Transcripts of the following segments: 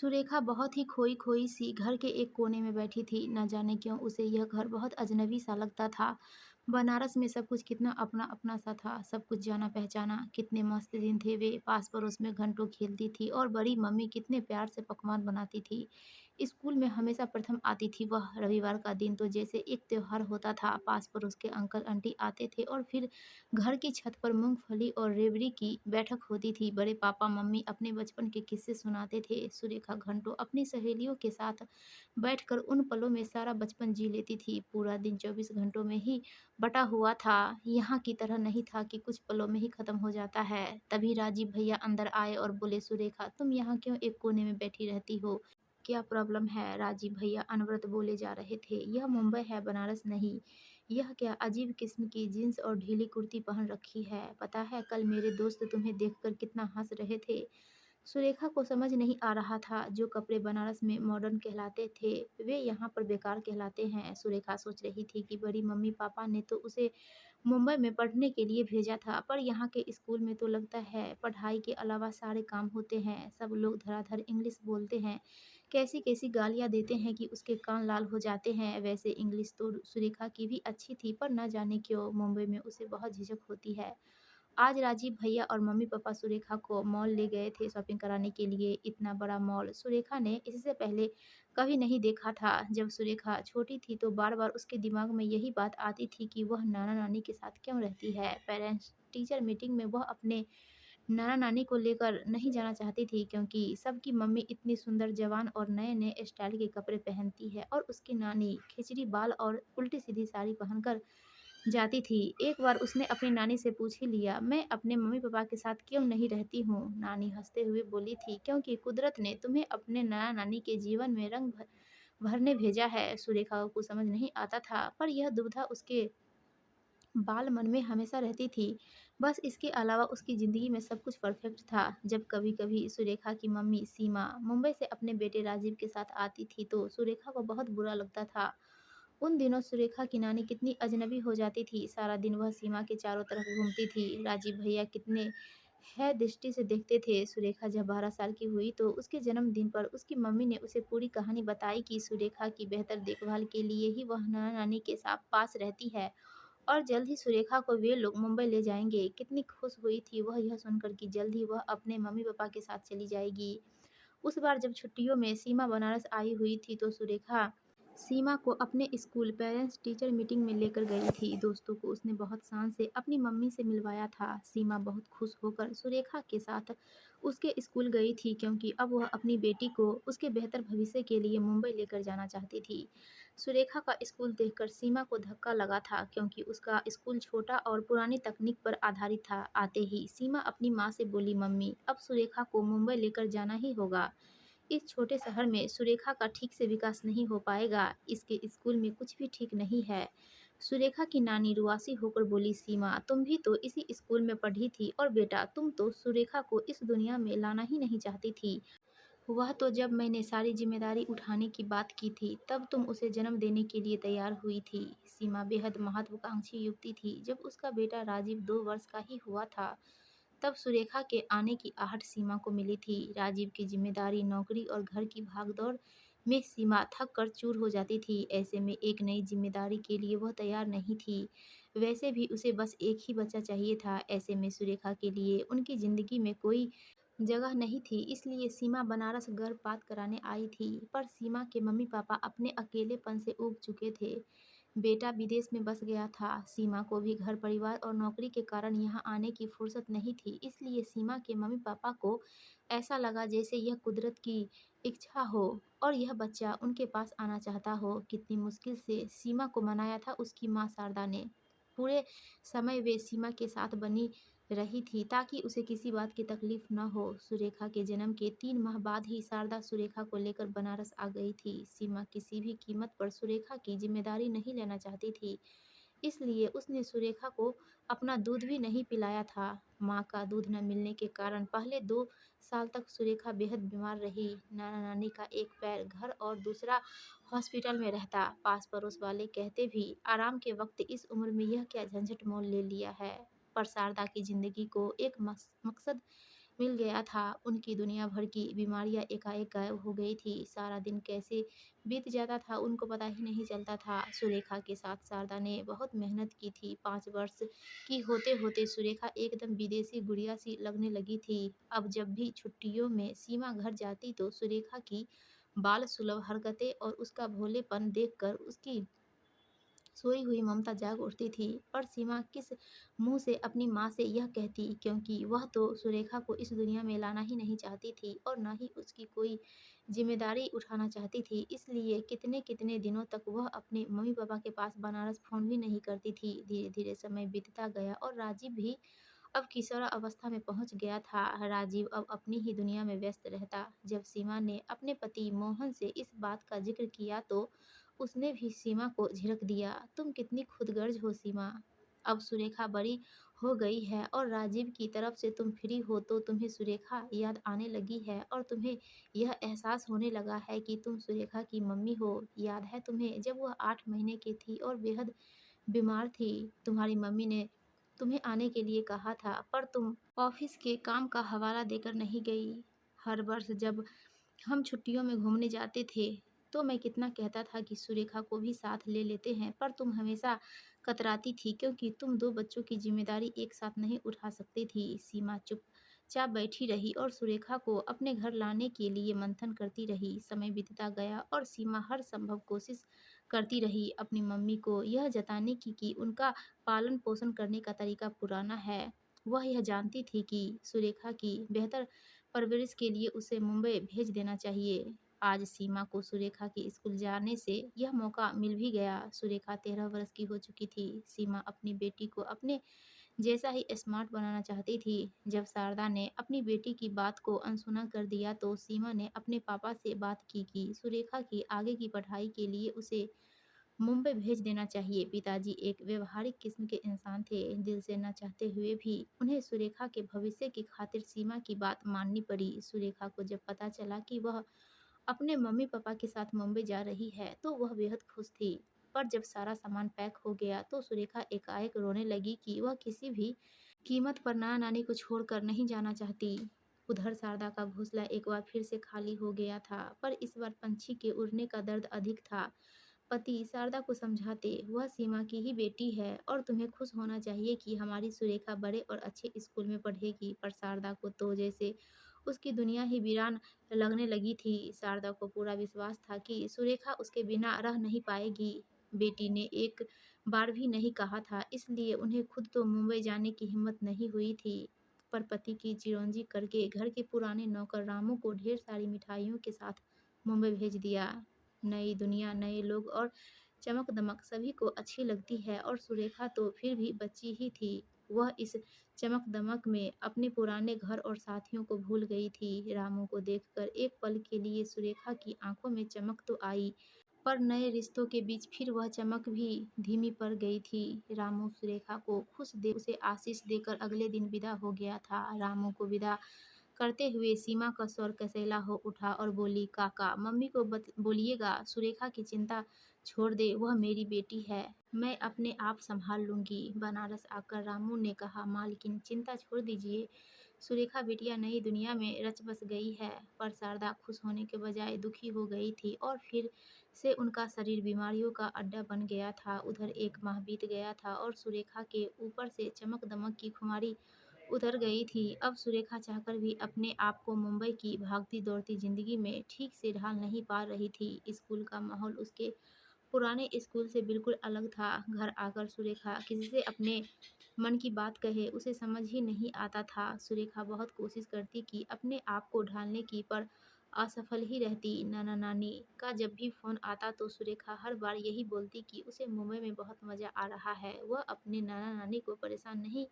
सुरेखा बहुत ही खोई-खोई सी घर के एक कोने में बैठी थी। न जाने क्यों उसे यह घर बहुत अजनबी सा लगता था। बनारस में सब कुछ कितना अपना-अपना सा था, सब कुछ जाना-पहचाना। कितने मस्त दिन थे वे, पास-पड़ोस में घंटों खेलती थी और बड़ी मम्मी कितने प्यार से पकवान बनाती थी। स्कूल में हमेशा प्रथम आती थी वह। रविवार का दिन तो जैसे एक त्योहार होता था। पास-पड़ोस के अंकल-आंटी आते थे और फिर घर की छत पर मूंगफली और रेवड़ी की बैठक होती थी। बड़े पापा-मम्मी अपने बचपन के किस्से सुनाते थे। सुरेखा घंटों अपनी सहेलियों के साथ बैठकर उन पलों में सारा बचपन जी लेती थी। पूरा दिन 24 घंटों में ही बटा हुआ था। यहाँ की तरह नहीं था कि कुछ पलों में ही खत्म हो जाता है। तभी राजीव भैया अंदर आए और बोले, सुरेखा तुम यहाँ क्यों एक कोने में बैठी रहती हो? क्या प्रॉब्लम है? राजीव भैया अनवरत बोले जा रहे थे। यह मुंबई है, बनारस नहीं। यह क्या अजीब किस्म की जीन्स और ढीली कुर्ती पहन रखी है? पता है कल मेरे दोस्त तुम्हें देखकर कितना हंस रहे थे। सुरेखा को समझ नहीं आ रहा था, जो कपड़े बनारस में मॉडर्न कहलाते थे वे यहाँ पर बेकार कहलाते हैं। सुरेखा सोच रही थी कि बड़ी मम्मी पापा ने तो उसे मुंबई में पढ़ने के लिए भेजा था, पर यहाँ के स्कूल में तो लगता है पढ़ाई के अलावा सारे काम होते हैं। सब लोग धड़ाधड़ इंग्लिश बोलते हैं, कैसी कैसी गालियाँ देते हैं कि उसके कान लाल हो जाते हैं। वैसे इंग्लिश तो सुरेखा की भी अच्छी थी, पर न जाने क्यों मुंबई में उसे बहुत झिझक होती है। आज राजीव भैया और मम्मी पापा सुरेखा को मॉल ले गए थे शॉपिंग कराने के लिए। इतना बड़ा मॉल सुरेखा ने इससे पहले कभी नहीं देखा था। जब सुरेखा छोटी थी तो बार बार उसके दिमाग में यही बात आती थी कि वह नाना नानी के साथ क्यों रहती है। पेरेंट्स टीचर मीटिंग में वह अपने नाना नानी को लेकर नहीं जाना चाहती थी, क्योंकि सबकी मम्मी इतनी सुंदर जवान और नए नए स्टाइल के कपड़े पहनती है और उसकी नानी खिचड़ी बाल और उल्टी सीधी साड़ी पहनकर जाती थी। एक बार उसने अपनी नानी से पूछ ही लिया, मैं अपने मम्मी-पापा के साथ क्यों नहीं रहती हूँ? नानी हँसते हुए बोली थी, क्योंकि कुदरत ने तुम्हें अपने नाना-नानी के जीवन में रंग भरने भेजा है। सुरेखा को समझ नहीं आता था, पर यह दुविधा उसके बाल मन में हमेशा रहती थी। बस इसके अलावा उसकी ज़िंदगी में सब कुछ परफेक्ट था। जब कभी-कभी सुरेखा की मम्मी सीमा मुंबई से अपने बेटे राजीव के साथ आती थी, तो सुरेखा को बहुत बुरा लगता था। उन दिनों सुरेखा की नानी कितनी अजनबी हो जाती थी। सारा दिन वह सीमा के चारों तरफ घूमती थी। राजीव भैया कितने है दृष्टि से देखते थे। सुरेखा जब 12 साल की हुई तो उसके जन्मदिन पर उसकी मम्मी ने उसे पूरी कहानी बताई कि सुरेखा की बेहतर देखभाल के लिए ही वह नाना नानी के साथ पास रहती है और जल्द ही सुरेखा को वे लोग मुंबई ले जाएंगे। कितनी खुश हुई थी वह यह सुनकर कि जल्द ही वह अपने मम्मी पापा के साथ चली जाएगी। उस बार जब छुट्टियों में सीमा बनारस आई हुई थी तो सुरेखा सीमा को अपने स्कूल पेरेंट्स टीचर मीटिंग में लेकर गई थी। दोस्तों को उसने बहुत शान से अपनी मम्मी से मिलवाया था। सीमा बहुत खुश होकर सुरेखा के साथ उसके स्कूल गई थी, क्योंकि अब वह अपनी बेटी को उसके बेहतर भविष्य के लिए मुंबई लेकर जाना चाहती थी। सुरेखा का स्कूल देखकर सीमा को धक्का लगा था, क्योंकि उसका स्कूल छोटा और पुरानी तकनीक पर आधारित था। आते ही सीमा अपनी माँ से बोली, मम्मी अब सुरेखा को मुंबई लेकर जाना ही होगा। इस छोटे शहर में सुरेखा का ठीक से विकास नहीं हो पाएगा। इसके स्कूल में कुछ भी ठीक नहीं है। सुरेखा की नानी रुआसी होकर बोली, सीमा तुम भी तो इसी स्कूल में पढ़ी थी और बेटा तुम तो सुरेखा को इस दुनिया में लाना ही नहीं चाहती थी। वह तो जब मैंने सारी जिम्मेदारी उठाने की बात की थी तब तुम उसे जन्म देने के लिए तैयार हुई थी। सीमा बेहद महत्वाकांक्षी युवती थी। जब उसका बेटा राजीव 2 वर्ष का ही हुआ था तब सुरेखा के आने की आहट सीमा को मिली थी। राजीव की जिम्मेदारी, नौकरी और घर की भागदौड़ में सीमा थक कर चूर हो जाती थी। ऐसे में एक नई जिम्मेदारी के लिए वह तैयार नहीं थी। वैसे भी उसे बस एक ही बच्चा चाहिए था। ऐसे में सुरेखा के लिए उनकी ज़िंदगी में कोई जगह नहीं थी। इसलिए सीमा बनारस गर्भपात कराने आई थी, पर सीमा के मम्मी पापा अपने अकेलेपन से ऊब चुके थे। बेटा विदेश में बस गया था। सीमा को भी घर परिवार और नौकरी के कारण यहाँ आने की फुर्सत नहीं थी। इसलिए सीमा के मम्मी पापा को ऐसा लगा जैसे यह कुदरत की इच्छा हो और यह बच्चा उनके पास आना चाहता हो। कितनी मुश्किल से सीमा को मनाया था उसकी माँ शारदा ने। पूरे समय वे सीमा के साथ बनी रही थी ताकि उसे किसी बात की तकलीफ न हो। सुरेखा के जन्म के 3 माह बाद ही शारदा सुरेखा को लेकर बनारस आ गई थी। सीमा किसी भी कीमत पर सुरेखा की जिम्मेदारी नहीं लेना चाहती थी, इसलिए उसने सुरेखा को अपना दूध भी नहीं पिलाया था। माँ का दूध न मिलने के कारण पहले 2 साल तक सुरेखा बेहद बीमार रही। नाना नानी का एक पैर घर और दूसरा हॉस्पिटल में रहता। पास पड़ोस वाले कहते भी, आराम के वक्त इस उम्र में यह क्या झंझट मोल ले लिया है। पर शारदा की जिंदगी को एक मकसद मिल गया था। उनकी दुनिया भर की बीमारियाँ एकाएक गायब हो गई थी। सारा दिन कैसे बीत जाता था उनको पता ही नहीं चलता था। सुरेखा के साथ शारदा ने बहुत मेहनत की थी। 5 वर्ष की होते-होते सुरेखा एकदम विदेशी गुड़िया सी लगने लगी थी। अब जब भी छुट्टियों में सीमा घर जाती तो सुरेखा की बाल सुलभ हरकतें और उसका भोलेपन देखकर उसकी सोई हुई ममता जाग उठती थी। पर सीमा किस मुंह से अपनी माँ से यह कहती, क्योंकि वह तो सुरेखा को इस दुनिया में लाना ही नहीं चाहती थी और न ही उसकी कोई जिम्मेदारी उठाना चाहती थी। इसलिए कितने कितने दिनों तक वह अपने मम्मी पापा के पास बनारस फोन भी नहीं करती थी। धीरे धीरे समय बीतता गया और राजीव भी अब किशोरा अवस्था में पहुंच गया था। राजीव अब अपनी ही दुनिया में व्यस्त रहता। जब सीमा ने अपने पति मोहन से इस बात का जिक्र किया तो उसने भी सीमा को झिड़क दिया। तुम कितनी खुदगर्ज हो सीमा। अब सुरेखा बड़ी हो गई है और राजीव की तरफ से तुम फ्री हो तो तुम्हें सुरेखा याद आने लगी है और तुम्हें यह एहसास होने लगा है कि तुम सुरेखा की मम्मी हो। याद है तुम्हें जब वह 8 महीने की थी और बेहद बीमार थी। तुम्हारी मम्मी ने तुम्हें आने के लिए कहा था पर तुम ऑफिस के काम का हवाला देकर नहीं गई। हर वर्ष जब हम छुट्टियों में घूमने जाते थे तो मैं कितना कहता था कि सुरेखा को भी साथ ले लेते हैं, पर तुम हमेशा कतराती थी क्योंकि तुम 2 बच्चों की जिम्मेदारी एक साथ नहीं उठा सकती थी। सीमा चुपचाप बैठी रही और सुरेखा को अपने घर लाने के लिए मंथन करती रही। समय बीतता गया और सीमा हर संभव कोशिश करती रही अपनी मम्मी को यह जताने की कि उनका पालन पोषण करने का तरीका पुराना है। वह यह जानती थी कि सुरेखा की बेहतर परवरिश के लिए उसे मुंबई भेज देना चाहिए। आज सीमा को सुरेखा के स्कूल जाने से यह मौका मिल भी गया। सुरेखा 13 वर्ष की हो चुकी थी। सीमा अपनी बेटी को अपने जैसा ही स्मार्ट बनाना चाहती थी। जब शारदा ने अपनी बेटी की बात को अनसुना कर दिया तो सीमा ने अपने पापा से बात की कि सुरेखा की आगे की पढ़ाई के लिए उसे मुंबई भेज देना चाहिए। पिताजी एक व्यवहारिक किस्म के इंसान थे। दिल से न चाहते हुए भी उन्हें सुरेखा के भविष्य की खातिर सीमा की बात माननी पड़ी। सुरेखा को जब पता चला कि वह अपने मम्मी पापा के साथ मुंबई जा रही है तो वह बेहद खुश थी। पर जब सारा सामान पैक हो गया तो सुरेखा एकाएक रोने लगी कि वह किसी भी कीमत पर नाना नानी को छोड़कर नहीं जाना चाहती। उधर शारदा का घोंसला एक बार फिर से खाली हो गया था, पर इस बार पंछी के उड़ने का दर्द अधिक था। पति शारदा को समझाते, वह सीमा की ही बेटी है और तुम्हें खुश होना चाहिए कि हमारी सुरेखा बड़े और अच्छे स्कूल में पढ़ेगी। पर शारदा को तो जैसे उसकी दुनिया ही वीरान लगने लगी थी। शारदा को पूरा विश्वास था कि सुरेखा उसके बिना रह नहीं पाएगी। बेटी ने एक बार भी नहीं कहा था, इसलिए उन्हें खुद तो मुंबई जाने की हिम्मत नहीं हुई थी। पर पति की चिरौंजी करके घर के पुराने नौकर रामू को ढेर सारी मिठाइयों के साथ मुंबई भेज दिया। नई दुनिया, नए लोग और चमक-दमक सभी को अच्छी लगती है और सुरेखा तो फिर भी बच्ची ही थी। वह इस चमक-दमक में अपने पुराने घर और साथियों को भूल गई थी। रामू को देखकर एक पल के लिए सुरेखा की आंखों में चमक तो आई, पर नए रिश्तों के बीच फिर वह चमक भी धीमी पड़ गई थी। रामू सुरेखा को खुश दे उसे आशीष देकर अगले दिन विदा हो गया था। रामू को विदा करते हुए सीमा का स्वर कसैला हो उठा और बोली, काका मम्मी को बोलिएगा सुरेखा की चिंता छोड़ दे, वह मेरी बेटी है, मैं अपने आप संभाल लूंगी। बनारस आकर रामू ने कहा, मालकिन चिंता छोड़ दीजिए, सुरेखा बिटिया नई दुनिया में रच बस गई है। पर शारदा खुश होने के बजाय दुखी हो गई थी और फिर से उनका शरीर बीमारियों का अड्डा बन गया था। उधर 1 माह बीत गया था और सुरेखा के ऊपर से चमक दमक की खुमारी उतर गई थी। अब सुरेखा चाहकर भी अपने आप को मुंबई की भागती दौड़ती जिंदगी में ठीक से ढाल नहीं पा रही थी। स्कूल का माहौल उसके पुराने स्कूल से बिल्कुल अलग था। घर आकर सुरेखा किसी से अपने मन की बात कहे उसे समझ ही नहीं आता था। सुरेखा बहुत कोशिश करती कि अपने आप को ढालने की, पर असफल ही रहती। नाना नानी का जब भी फोन आता तो सुरेखा हर बार यही बोलती कि उसे मुंबई में बहुत मज़ा आ रहा है। वह अपने नाना नानी को परेशान नहीं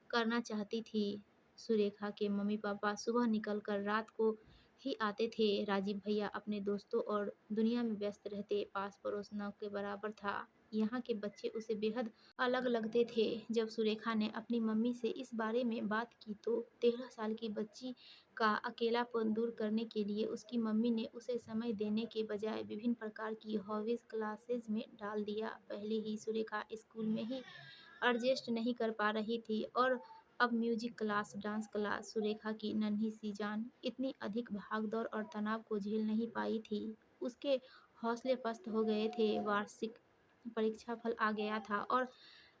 करना चाहती थी। सुरेखा के मम्मी पापा सुबह निकलकर रात को ही आते थे। राजीव भैया अपने दोस्तों और दुनिया में व्यस्त रहते। पास पड़ोस न के बराबर था। यहाँ के बच्चे उसे बेहद अलग लगते थे। जब सुरेखा ने अपनी मम्मी से इस बारे में बात की तो 13 साल की बच्ची का अकेलापन दूर करने के लिए उसकी मम्मी ने उसे समय देने के बजाय विभिन्न प्रकार की हॉबीज क्लासेज में डाल दिया। पहले ही सुरेखा स्कूल में ही एडजस्ट नहीं कर पा रही थी और अब music class, dance class, Surekha की नन्ही सी जान इतनी अधिक भागदौड़ और तनाव को झेल नहीं पाई थी। उसके हौसले पस्त हो गए थे। वार्षिक परीक्षा फल आ गया था और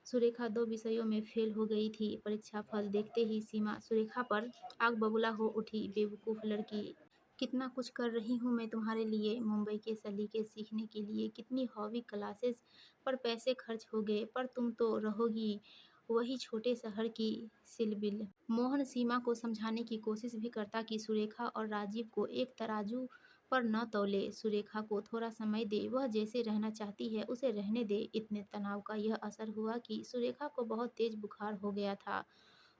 सुरेखा 2 विषयों में फेल हो गई थी। परीक्षा फल देखते ही सीमा सुरेखा पर आग बबूला हो उठी। बेवकूफ़ लड़की, कितना कुछ कर रही हूँ मैं तुम्हारे लिए। मुंबई के सलीके सीखने के लिए कितनी हॉबी क्लासेस पर पैसे खर्च हो गए, पर तुम तो रहोगी वही छोटे शहर की सिलबिल। मोहन सीमा को समझाने की कोशिश भी करता कि सुरेखा और राजीव को एक तराजू पर न तौले। सुरेखा को थोड़ा समय दे, वह जैसे रहना चाहती है उसे रहने दे। इतने तनाव का यह असर हुआ कि सुरेखा को बहुत तेज बुखार हो गया था।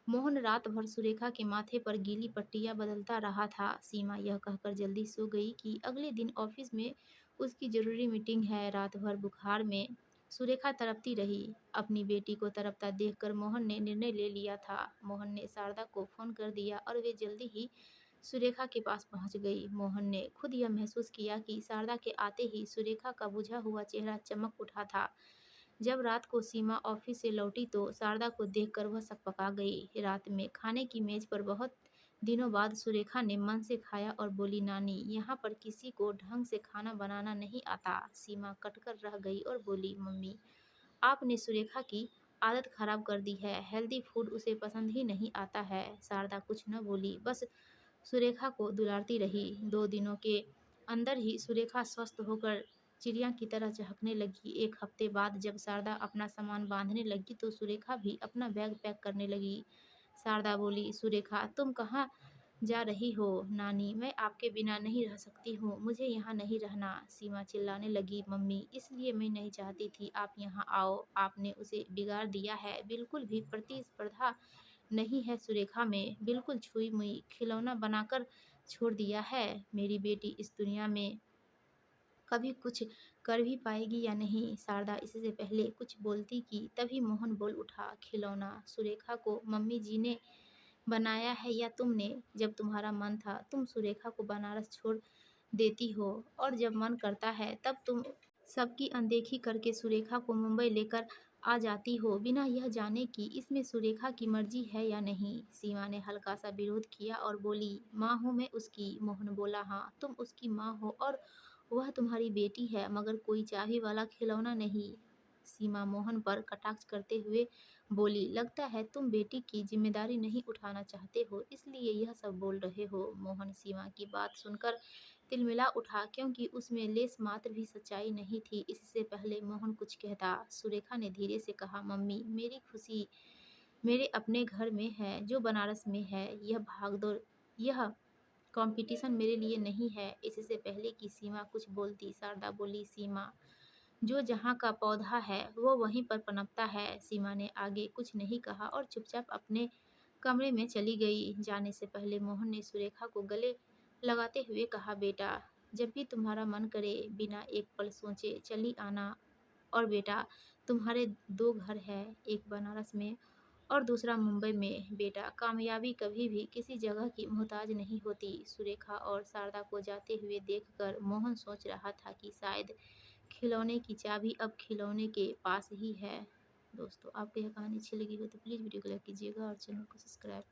मोहन रात भर सुरेखा के माथे पर गीली पट्टियां बदलता रहा था। सीमा यह कहकर जल्दी सो गई कि अगले दिन ऑफिस में उसकी जरूरी मीटिंग है। रात भर बुखार में सुरेखा तड़पती रही। अपनी बेटी को तड़पता देखकर मोहन ने निर्णय ले लिया था। मोहन ने शारदा को फोन कर दिया और वे जल्दी ही सुरेखा के पास पहुंच गई। मोहन ने खुद यह महसूस किया कि शारदा के आते ही सुरेखा का बुझा हुआ चेहरा चमक उठा था। जब रात को सीमा ऑफिस से लौटी तो शारदा को देखकर वह सकपका गई। रात में खाने की मेज पर बहुत दिनों बाद सुरेखा ने मन से खाया और बोली, नानी, यहाँ पर किसी को ढंग से खाना बनाना नहीं आता। सीमा कटकर रह गई और बोली, मम्मी, आपने सुरेखा की आदत खराब कर दी है। हेल्दी फूड उसे पसंद ही नहीं आता है। शारदा कुछ न बोली, बस सुरेखा को दुलारती रही। 2 दिनों के अंदर ही सुरेखा स्वस्थ होकर चिड़िया की तरह चहकने लगी। 1 हफ्ते बाद जब शारदा अपना सामान बांधने लगी तो सुरेखा भी अपना बैग पैक करने लगी। शारदा बोली, सुरेखा, तुम कहाँ जा रही हो? नानी, मैं आपके बिना नहीं रह सकती हूँ, मुझे यहाँ नहीं रहना। सीमा चिल्लाने लगी, मम्मी, इसलिए मैं नहीं चाहती थी आप यहाँ आओ। आपने उसे बिगाड़ दिया है। बिल्कुल भी प्रतिस्पर्धा नहीं है सुरेखा में, बिल्कुल छुई मुई खिलौना बनाकर छोड़ दिया है। मेरी बेटी इस दुनिया में कभी कुछ कर भी पाएगी या नहीं? शारदा इससे पहले कुछ बोलती कि तभी मोहन बोल उठा, खिलौना सुरेखा को मम्मी जी ने बनाया है या तुमने? जब तुम्हारा मन था तुम सुरेखा को बनारस छोड़ देती हो और जब मन करता है तब तुम सबकी अनदेखी करके सुरेखा को मुंबई लेकर आ जाती हो, बिना यह जाने कि इसमें सुरेखा की मर्जी है या नहीं। सीमा ने हल्का सा विरोध किया और बोली, माँ हूँ मैं उसकी। मोहन बोला, हाँ, तुम उसकी माँ हो और वह तुम्हारी बेटी है, मगर कोई चाबी वाला खिलौना नहीं। सीमा मोहन पर कटाक्ष करते हुए बोली, लगता है तुम बेटी की जिम्मेदारी नहीं उठाना चाहते हो, इसलिए यह सब बोल रहे हो। मोहन सीमा की बात सुनकर तिलमिला उठा, क्योंकि उसमें लेस मात्र भी सच्चाई नहीं थी। इससे पहले मोहन कुछ कहता, सुरेखा ने धीरे से कहा, मम्मी, मेरी खुशी मेरे अपने घर में है जो बनारस में है। यह भागदौड़, यह कंपटीशन मेरे लिए नहीं है। इससे पहले कि सीमा कुछ बोलती, शारदा बोली, सीमा, जो जहाँ का पौधा है वो वहीं पर पनपता है। सीमा ने आगे कुछ नहीं कहा और चुपचाप अपने कमरे में चली गई। जाने से पहले मोहन ने सुरेखा को गले लगाते हुए कहा, बेटा, जब भी तुम्हारा मन करे बिना एक पल सोचे चली आना। और बेटा, तुम्हारे 2 घर हैं, एक बनारस में और दूसरा मुंबई में। बेटा, कामयाबी कभी भी किसी जगह की मोहताज नहीं होती। सुरेखा और शारदा को जाते हुए देखकर मोहन सोच रहा था कि शायद खिलौने की चाबी अब खिलौने के पास ही है। दोस्तों, आपको यह कहानी अच्छी लगी हो तो प्लीज़ वीडियो को लाइक कीजिएगा और चैनल को सब्सक्राइब